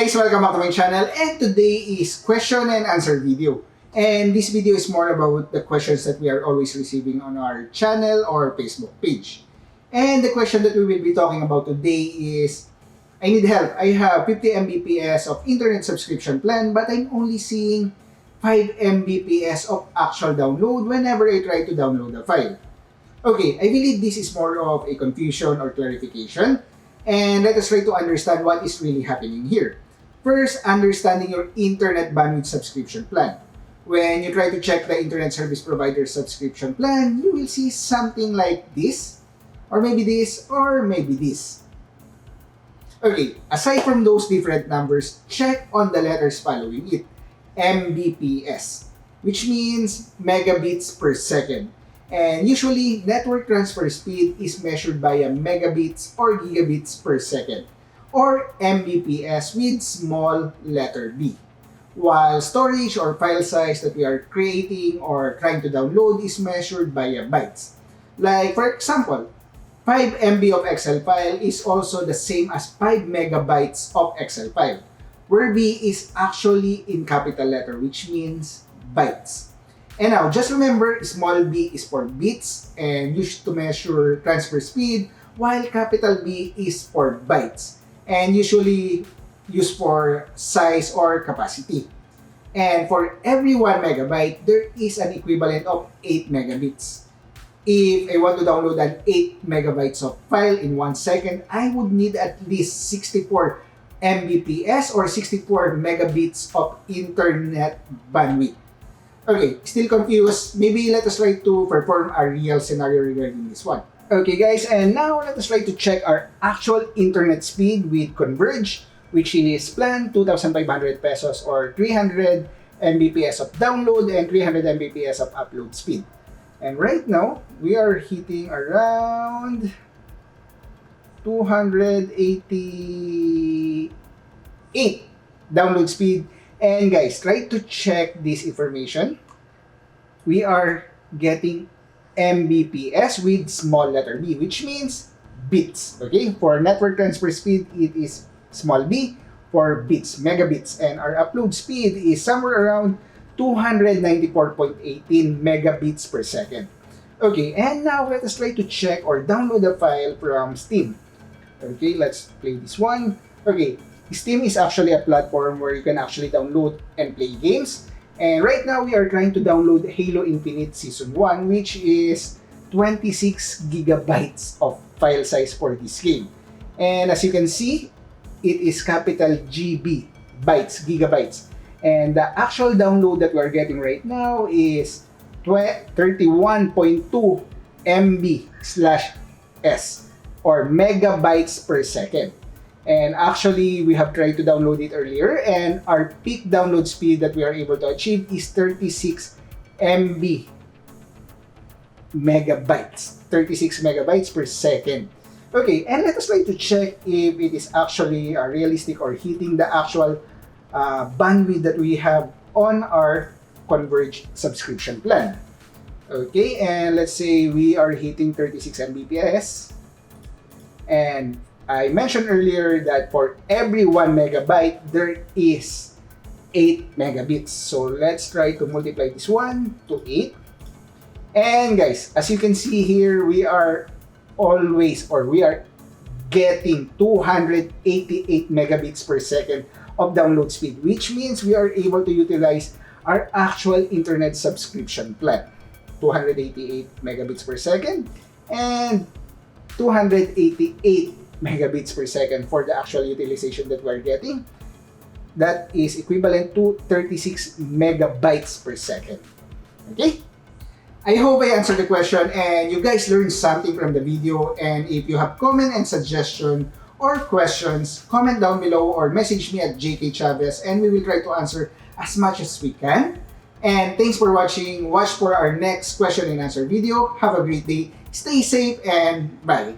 guys, welcome back to my channel, and today is question and answer video. And this video is more about the questions that we are always receiving on our channel or Facebook page. And the question that we will be talking about today is, I need help. I have 50 Mbps of internet subscription plan, but I'm only seeing 5 Mbps of actual download whenever I try to download a file. Okay, I believe this is more of a confusion or clarification. And let us try to understand what is really happening here. First, understanding your internet bandwidth subscription plan. When you try to check the internet service provider subscription plan, you will see something like this, or maybe this, or maybe this. Okay, aside from those different numbers, check on the letters following it. Mbps, which means megabits per second. And usually, network transfer speed is measured by megabits or gigabits per second, or Mbps with small letter b. While storage or file size that we are creating or trying to download is measured by bytes. Like for example, 5 MB of Excel file is also the same as 5 megabytes of Excel file, where B is actually in capital letter, which means bytes. And now, just remember, small b is for bits and used to measure transfer speed, while capital B is for bytes and usually used for size or capacity. And for every 1 megabyte, there is an equivalent of 8 megabits. If I want to download an 8 megabytes of file in 1 second, I would need at least 64 Mbps or 64 megabits of internet bandwidth. Okay, still confused? Maybe let us try to perform a real scenario regarding this one. Okay guys, and now let us try to check our actual internet speed with Converge, which is plan 2,500 pesos or 300 Mbps of download and 300 Mbps of upload speed. And right now, we are hitting around 288 download speed. And guys, try to check this information. We are getting Mbps with small letter b, which means bits. Okay, for network transfer speed, it is small b. For bits, megabits. And our upload speed is somewhere around 294.18 megabits per second. Okay, and now let us try to check or download the file from Steam. Okay, let's play this one. Okay, Steam is actually a platform where you can actually download and play games. And right now, we are trying to download Halo Infinite Season 1, which is 26 gigabytes of file size for this game. And as you can see, it is capital GB, bytes, gigabytes. And the actual download that we are getting right now is 31.2 MB/s, or megabytes per second. And actually, we have tried to download it earlier, and our peak download speed that we are able to achieve is 36 megabytes per second. Okay, and let us try to check if it is actually realistic or hitting the actual bandwidth that we have on our Converge subscription plan. Okay, and let's say we are hitting 36 Mbps, and I mentioned earlier that for every 1 megabyte, there is 8 megabits. So let's try to multiply this one to 8. And guys, as you can see here, we are getting 288 megabits per second of download speed, which means we are able to utilize our actual internet subscription plan. 288 megabits per second and 288 megabits per second for the actual utilization that we're getting. That is equivalent to 36 megabytes per second. Okay? I hope I answered the question and you guys learned something from the video. And if you have comment and suggestion or questions, comment down below or message me at JK Chavez and we will try to answer as much as we can. And thanks for watching. Watch for our next question and answer video. Have a great day. Stay safe and bye.